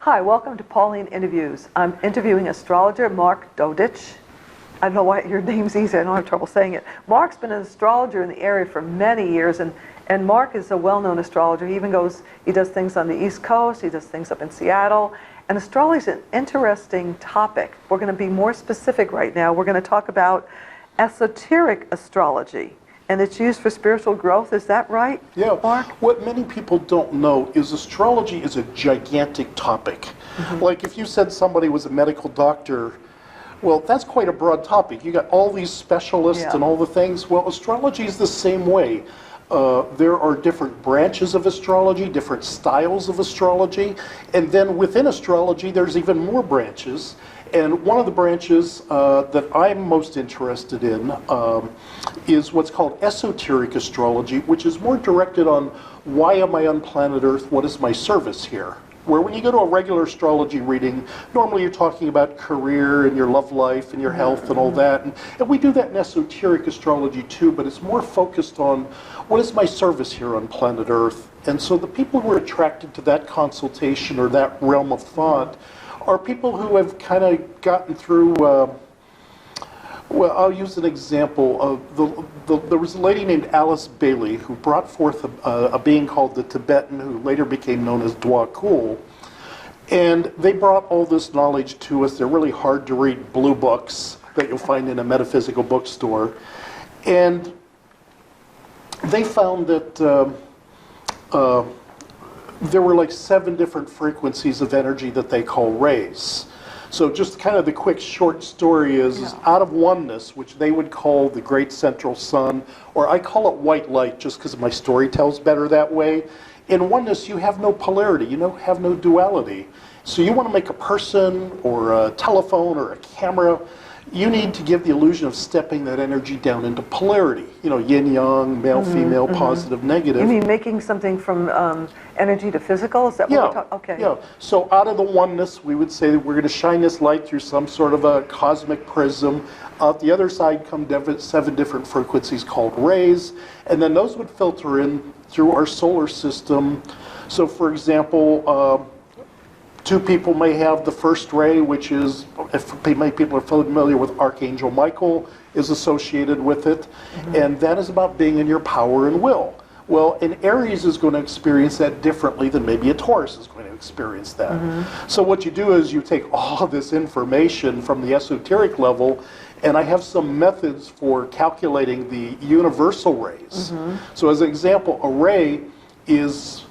Hi, welcome to Pauline Interviews. I'm interviewing astrologer Mark Dodich. I don't know why your name's easy, I don't have trouble saying it. Mark's been an astrologer in the area for many years, and Mark is a well-known astrologer. He does things on the East Coast, he does things up in Seattle, and astrology is an interesting topic. We're going to be more specific right now. We're going to talk about esoteric astrology, and it's used for spiritual growth. Is that right, Yeah. Mark? What many people don't know is astrology is a gigantic topic. Like if you said somebody was a medical doctor, well, that's quite a broad topic. You got all these specialists and all the things. Well, astrology is the same way. There are different branches of astrology, different styles of astrology, and then within astrology there's even more branches. And one of the branches that I'm most interested in is what's called esoteric astrology, which is more directed on why am I on planet Earth, what is my service here? Where when you go to a regular astrology reading, normally you're talking about career and your love life and your health and all that. And we do that in esoteric astrology too, but it's more focused on what is my service here on planet Earth. And so the people who are attracted to that consultation or that realm of thought are people who have kind of gotten through, well, I'll use an example. There was a lady named Alice Bailey who brought forth a being called the Tibetan, who later became known as Dwa Kul. And they brought all this knowledge to us. They're really hard to read blue books that you'll find in a metaphysical bookstore. And they found that there were like 7 different frequencies of energy that they call rays. So just kind of the quick short story is out of oneness, which they would call the great central sun, or I call it white light just because my story tells better that way. In oneness, you have no polarity, you have no duality. So you want to make a person or a telephone or a camera, you need to give the illusion of stepping that energy down into polarity. Yin yang, male, female, positive, negative. You mean making something from energy to physical? Is that what we're talking? Okay. Yeah. So out of the oneness, we would say that we're going to shine this light through some sort of a cosmic prism. Out the other side come 7 different frequencies called rays, and then those would filter in through our solar system. So for example, 2 people may have the first ray, which is, if many people are familiar with Archangel Michael, is associated with it. And that is about being in your power and will. Well, an Aries is going to experience that differently than maybe a Taurus is going to experience that. So what you do is you take all of this information from the esoteric level, and I have some methods for calculating the universal rays. So as an example, a ray is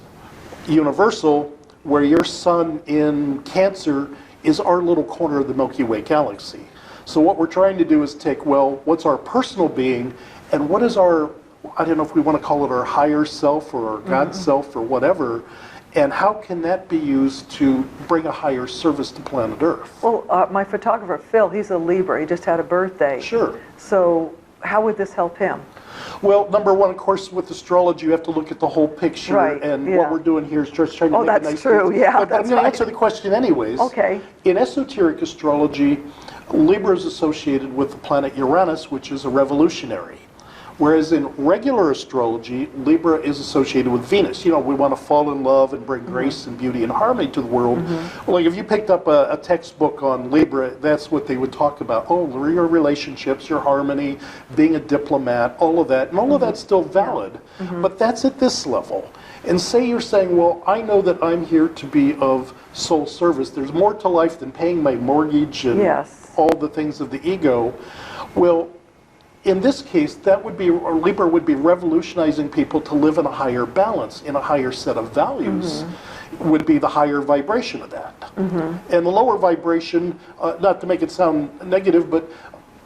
universal, where your sun in Cancer is our little corner of the Milky Way galaxy. So what we're trying to do is take, well, what's our personal being, and what is our, I don't know if we want to call it our higher self or our God self or whatever, and how can that be used to bring a higher service to planet Earth? Well, my photographer, Phil, he's a Libra. He just had a birthday. Sure. So how would this help him? Well, number one, of course, with astrology, you have to look at the whole picture. Right, and what we're doing here is just trying to make a nice... that's true, yeah. But I'm going to answer the question anyways. Okay. In esoteric astrology, Libra is associated with the planet Uranus, which is a revolutionary. Whereas in regular astrology, Libra is associated with Venus. We want to fall in love and bring grace and beauty and harmony to the world. Well, like if you picked up a textbook on Libra, that's what they would talk about. Oh, your relationships, your harmony, being a diplomat, all of that. And all of that's still valid. But that's at this level. And say you're saying, well, I know that I'm here to be of soul service. There's more to life than paying my mortgage and all the things of the ego. Well, in this case, that would be, or Libra would be revolutionizing people to live in a higher balance, in a higher set of values, would be the higher vibration of that. And the lower vibration, not to make it sound negative, but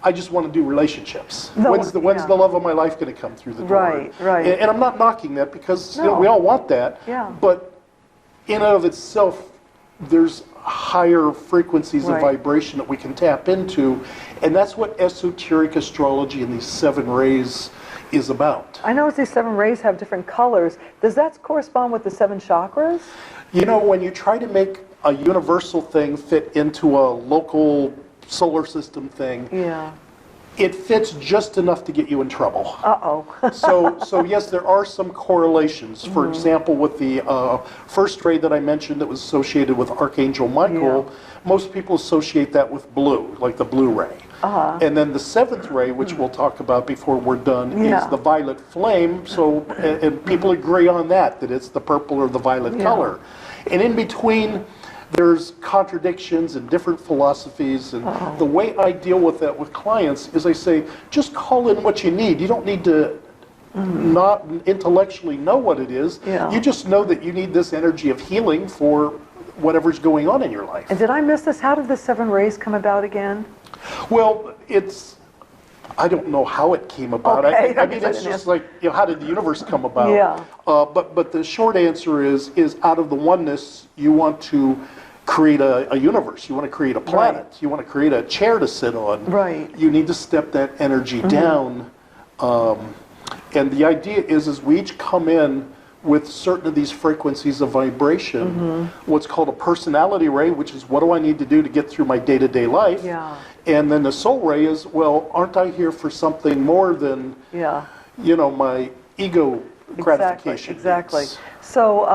I just want to do relationships. When's the love of my life going to come through the door? Right. And I'm not knocking that because we all want that. But in and of itself, there's higher frequencies of vibration that we can tap into, and that's what esoteric astrology and these 7 rays is about. I know these 7 rays have different colors. Does that correspond with the 7 chakras? When you try to make a universal thing fit into a local solar system thing, It fits just enough to get you in trouble. Uh-oh. So yes, there are some correlations. For example, with the first ray that I mentioned that was associated with Archangel Michael, most people associate that with blue, like the blue ray. And then the seventh ray, which we'll talk about before we're done, is the violet flame. So, and people agree on that it's the purple or the violet color. And in between, there's contradictions and different philosophies, and the way I deal with that with clients is I say, just call in what you need. You don't need to not intellectually know what it is. You just know that you need this energy of healing for whatever's going on in your life. And did I miss this? How did the 7 rays come about again? Well, I don't know how it came about. Okay. I mean, it's just like, how did the universe come about? But the short answer is out of the oneness, you want to create a universe. You want to create a planet. You want to create a chair to sit on. You need to step that energy down. And the idea is we each come in with certain of these frequencies of vibration, what's called a personality ray, which is what do I need to do to get through my day-to-day life. And then the soul ray is, well, aren't I here for something more than, my ego gratification? Exactly. So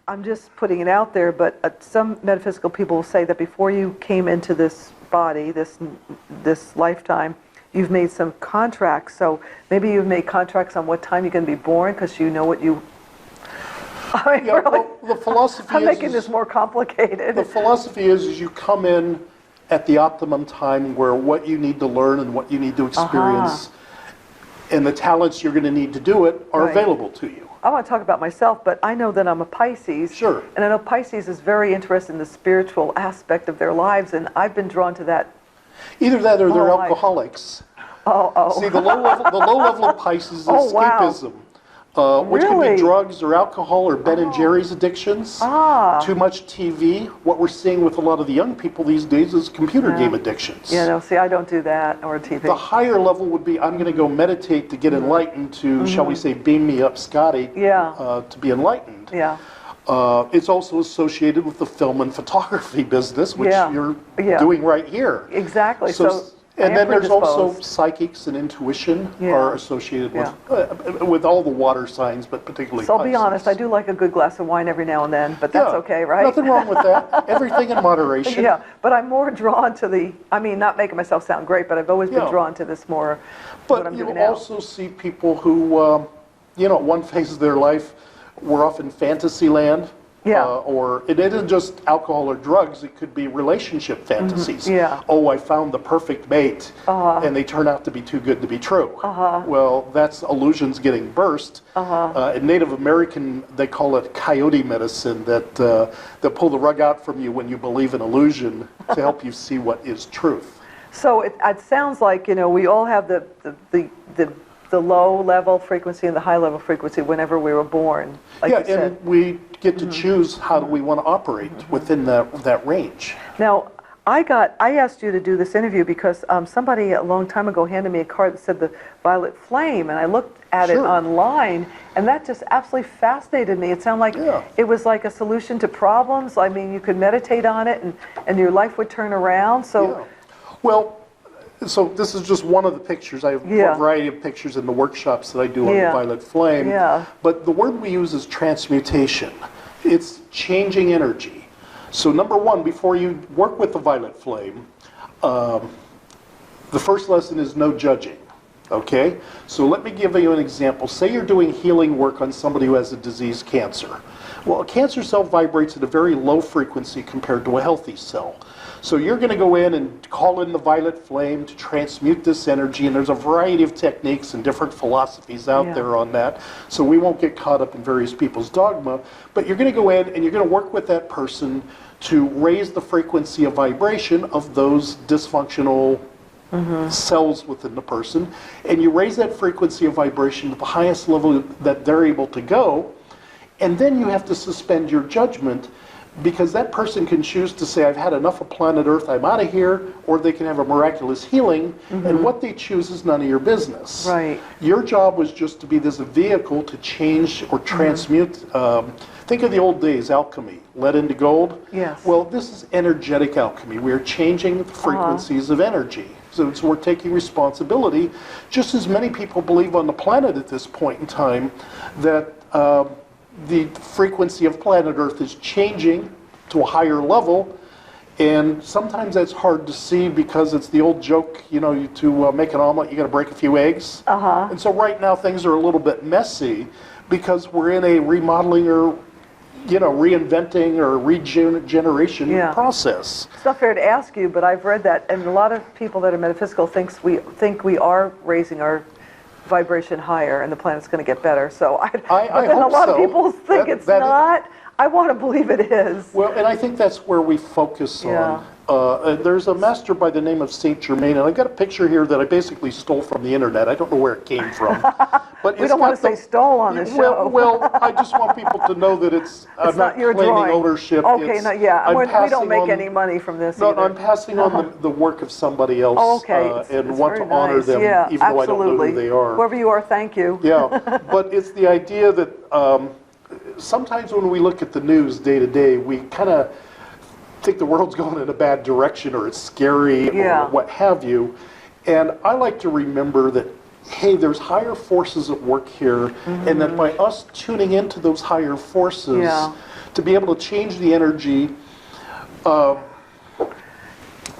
I'm just putting it out there, but some metaphysical people will say that before you came into this body, this lifetime, you've made some contracts. So maybe you've made contracts on what time you're going to be born because you know what you... I mean, really, well, the philosophy I'm making this more complicated. The philosophy is you come in at the optimum time where what you need to learn and what you need to experience and the talents you're going to need to do it are available to you. I want to talk about myself, but I know that I'm a Pisces. Sure. And I know Pisces is very interested in the spiritual aspect of their lives, and I've been drawn to that. Either that or they're alcoholics. See, the low level of Pisces is escapism. Which could be drugs or alcohol or Ben and Jerry's addictions, too much TV. What we're seeing with a lot of the young people these days is computer game addictions. See, I don't do that, or TV. The higher level would be, I'm going to go meditate to get enlightened to, shall we say, beam me up, Scotty, to be enlightened. It's also associated with the film and photography business, which you're doing right here. Exactly. And then there's also psychics and intuition are associated with all the water signs, but particularly So I'll be honest, I do like a good glass of wine every now and then, but that's okay, right? Nothing wrong with that. Everything in moderation. But I'm more drawn to not making myself sound great, but I've always been drawn to this more. But you also see people who, at one phase of their life were off in fantasy land. Or it isn't just alcohol or drugs, it could be relationship fantasies. Oh, I found the perfect mate, and they turn out to be too good to be true. Well, that's illusions getting burst. In Native American, they call it coyote medicine, that pull the rug out from you when you believe in illusion to help you see what is truth. So it sounds like, we all have the low level frequency and the high level frequency whenever we were born. Like you said. And we get to choose how do we want to operate within that range. Now, I asked you to do this interview because somebody a long time ago handed me a card that said the violet flame, and I looked at it online, and that just absolutely fascinated me. It sounded like it was like a solution to problems. I mean, you could meditate on it, and your life would turn around. So, So this is just one of the pictures. I have a variety of pictures in the workshops that I do on the violet flame. But the word we use is transmutation. It's changing energy. So number one, before you work with the violet flame, the first lesson is no judging. Okay? So let me give you an example. Say you're doing healing work on somebody who has a disease, cancer. Well, a cancer cell vibrates at a very low frequency compared to a healthy cell. So you're going to go in and call in the violet flame to transmute this energy, and there's a variety of techniques and different philosophies out there on that. So we won't get caught up in various people's dogma, but you're going to go in and you're going to work with that person to raise the frequency of vibration of those dysfunctional cells within the person, and you raise that frequency of vibration to the highest level that they're able to go, and then you have to suspend your judgment, because that person can choose to say, I've had enough of planet Earth, I'm out of here, or they can have a miraculous healing, and what they choose is none of your business. Your job was just to be this vehicle to change or transmute. Think of the old days, alchemy, lead into gold. Well, this is energetic alchemy. We are changing the frequencies of energy. So we're taking responsibility, just as many people believe on the planet at this point in time, that the frequency of planet Earth is changing to a higher level. And sometimes that's hard to see because it's the old joke, you know, to make an omelet, you got to break a few eggs. And so right now things are a little bit messy because we're in a remodeling or, you know, reinventing or regeneration process. It's not fair to ask you, but I've read that, and a lot of people that are metaphysical think we are raising our vibration higher and the planet's going to get better. So but then a lot of people think it's not. I want to believe it is. Well, and I think that's where we focus on. There's a master by the name of Saint Germain, and I've got a picture here that I basically stole from the internet. I don't know where it came from. But we don't want to say stole on this show. Well, I just want people to know that it's I'm not your claiming drawing. Ownership. Okay, we don't make any money from this. No, I'm passing on the work of somebody else, and want to honor them, even though I don't know who they are. Whoever you are, thank you. Yeah, but it's the idea that sometimes when we look at the news day to day, we kind of think the world's going in a bad direction or it's scary or what have you. And I like to remember that, hey, there's higher forces at work here, and that by us tuning into those higher forces to be able to change the energy,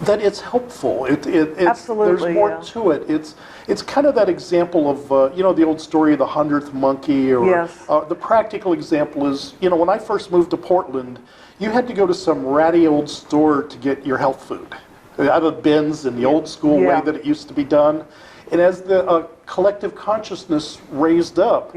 that it's helpful. Absolutely, there's more to it. It's kind of that example of, you know, the old story of the 100th monkey, or the practical example is, you know, when I first moved to Portland, you had to go to some ratty old store to get your health food out of the bins in the old school way that it used to be done. And as the collective consciousness raised up,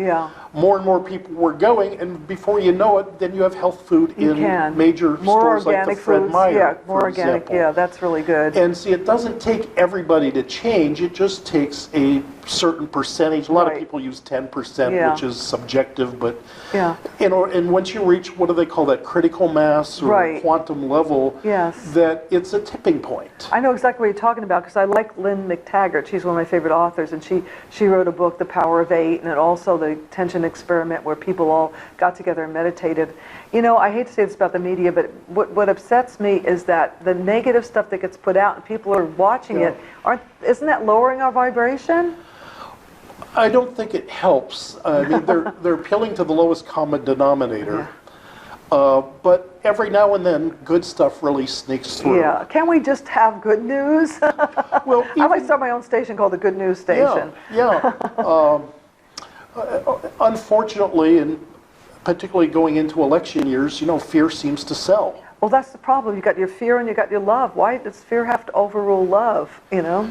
more and more people were going, and before you know it, then you have health food in major stores like the Fred Meyer, more organic, example. That's really good. And see, it doesn't take everybody to change, it just takes a certain percentage. A lot of people use 10%, which is subjective, but you know, and once you reach, what do they call that, critical mass or quantum level, that it's a tipping point. I know exactly what you're talking about, because I like Lynn McTaggart. She's one of my favorite authors, and she wrote a book, The Power of Eight, and also the Tension Experiment, where people all got together and meditated. You know, I hate to say this about the media, but what upsets me is that the negative stuff that gets put out and people are watching it, isn't that lowering our vibration? I don't think it helps. I mean, they're appealing to the lowest common denominator. But every now and then, good stuff really sneaks through. Yeah. Can we just have good news? Well, I might start my own station called the Good News Station. Unfortunately, and particularly going into election years, you know, fear seems to sell. Well, that's the problem. You got your fear and you got your love. Why does fear have to overrule love? You know.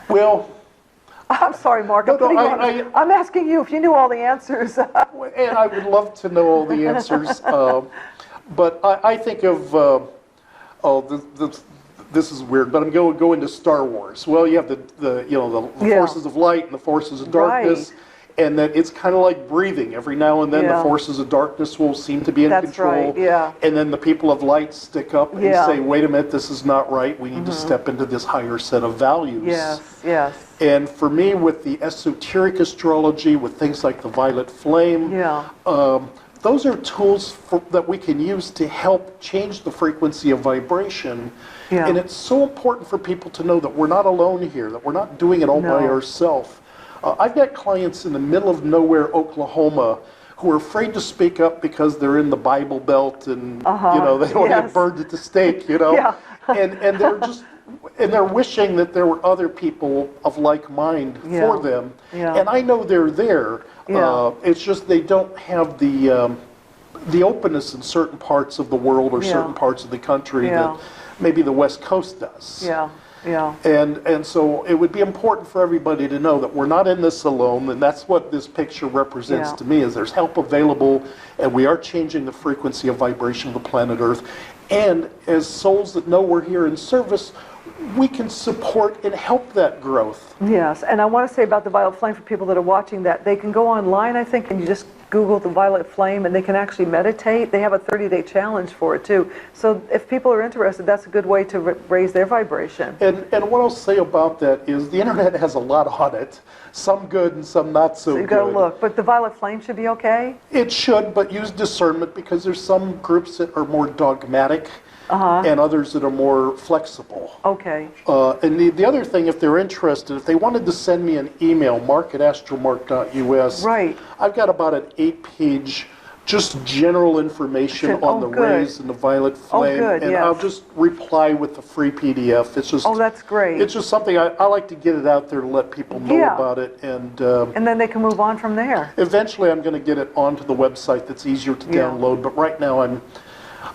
Well. I'm sorry, Mark. I'm asking you if you knew all the answers. And I would love to know all the answers. But I think of, this is weird, but I'm going to go into Star Wars. Well, you have the forces of light and the forces of darkness, and that it's kind of like breathing. Every now and then the forces of darkness will seem to be in control. And then the people of light stick up and say, wait a minute, this is not right. We need to step into this higher set of values. And for me, with the esoteric astrology, with things like the violet flame, those are tools that we can use to help change the frequency of vibration. And it's so important for people to know that we're not alone here, that we're not doing it all by ourselves. I've got clients in the middle of nowhere, Oklahoma, who are afraid to speak up because they're in the Bible Belt and you know, they don't get burned at the stake, you know. And they're just... And they're wishing that there were other people of like mind for them. And I know they're there. It's just they don't have the openness in certain parts of the world or certain parts of the country that maybe the West Coast does. And so it would be important for everybody to know that we're not in this alone, and that's what this picture represents to me, is there's help available, and we are changing the frequency of vibration of the planet Earth. And as souls that know we're here in service, we can support and help that growth. Yes, and I want to say about the violet flame for people that are watching that, they can go online, I think, and you just Google the violet flame and they can actually meditate. They have a 30-day challenge for it too. So if people are interested, that's a good way to raise their vibration. And what I'll say about that is the internet has a lot on it. Some good and some not so good. So you got to look. But the violet flame should be okay? It should, but use discernment, because there's some groups that are more dogmatic. and others that are more flexible. Okay. And the other thing, if they're interested, if they wanted to send me an email, mark@astromark.us, Right. I've got about an 8-page just general information on the good. rays and the violet flame, good, and yes. I'll just reply with the free PDF. It's just, Oh, that's great. it's just something I like to get it out there to let people know Yeah. about it, and And then they can move on from there. eventually I'm going to get it onto the website that's easier to Yeah. download. But right now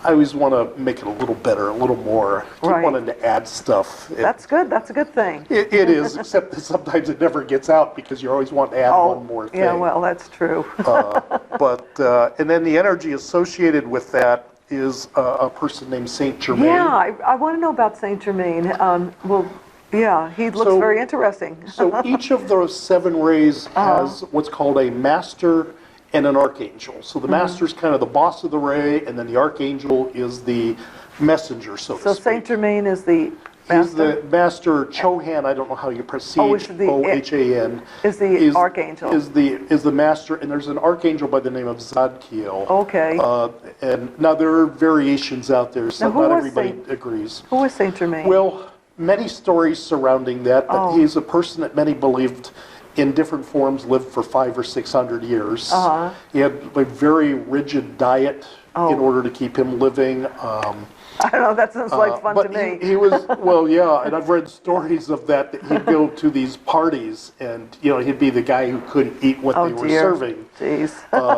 I always want to make it a little better, a little more. I keep Right. wanting to add stuff. That's good. That's a good thing. It is, except that sometimes it never gets out because you always want to add one more thing. Yeah, well, that's true. And then the energy associated with that is a person named Saint Germain. Yeah, I want to know about Saint Germain. Well, yeah, he looks So- very interesting. So each of those 7 rays has what's called a master and an archangel. So the master's kind of the boss of the ray, and then the archangel is the messenger, so to So speak. Saint Germain is the He's master, the master. Chohan, I don't know how you pronounce is the- O-H-A-N. is the archangel. Is the master, and there's an archangel by the name of Zadkiel. Okay. And now there are variations out there, so Now, who not was everybody Saint- agrees. Who is Saint Germain? Well, many stories surrounding that, but Oh. he's a person that many believed in different forms lived for 500 or 600 years. He had a very rigid diet in order to keep him living. I don't know, that sounds like fun to But me. he was, well, yeah, and I've read stories of that he'd go to these parties and, he'd be the guy who couldn't eat what Oh, they were dear. serving Jeez.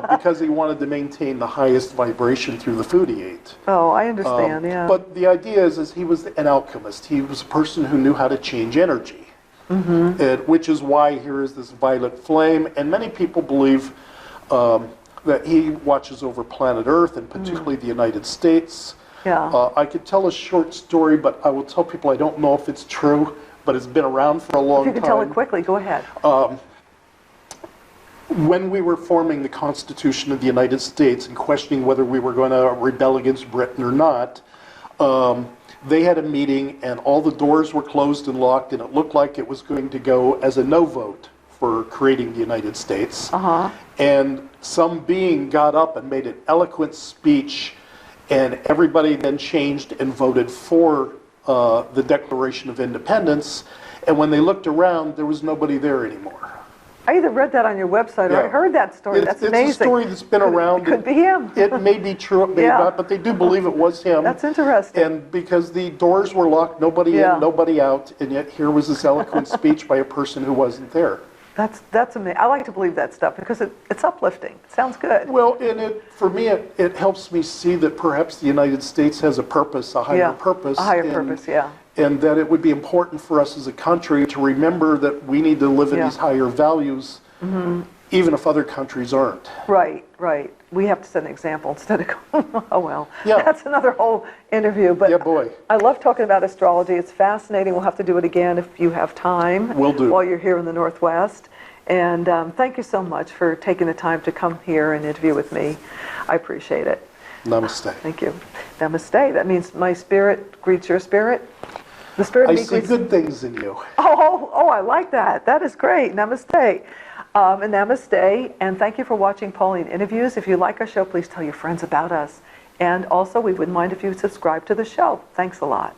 because he wanted to maintain the highest vibration through the food he ate. Oh, I understand, yeah. But the idea is he was an alchemist. He was a person who knew how to change energy, which is why here is this violet flame. And many people believe that he watches over planet Earth, and particularly the United States. Yeah. I could tell a short story, but I will tell people I don't know if it's true, but it's been around for a long If you time. could tell it quickly, go ahead. When we were forming the Constitution of the United States and questioning whether we were going to rebel against Britain or not, they had a meeting and all the doors were closed and locked, and it looked like it was going to go as a no vote for creating the United States. And some being got up and made an eloquent speech, and everybody then changed and voted for the Declaration of Independence. And when they looked around, there was nobody there anymore. I either read that on your website or I Yeah. heard that story. That's amazing. It's a story that's been around. Could be him. It may be true, it may Yeah. not, but they do believe it was him. That's interesting. And because the doors were locked, nobody Yeah. in, nobody out, and yet here was this eloquent speech by a person who wasn't there. That's amazing. I like to believe that stuff because it's uplifting. It sounds good. Well, and for me, it helps me see that perhaps the United States has a purpose, a higher Yeah, purpose. a higher and- purpose, yeah. And that it would be important for us as a country to remember that we need to live in Yeah. these higher values, even if other countries aren't. Right, right. We have to set an example instead of going, oh well. Yeah. That's another whole interview. But Yeah, boy. I love talking about astrology. It's fascinating. We'll have to do it again if you have time. Will do. While you're here in the Northwest. And thank you so much for taking the time to come here and interview with me. I appreciate it. Namaste. Thank you. Namaste. That means my spirit greets your spirit. The spirit I of me see greets... good things in you. Oh, I like that. That is great. Namaste. And namaste. And thank you for watching Pauline Interviews. If you like our show, please tell your friends about us. And also, we wouldn't mind if you subscribe to the show. Thanks a lot.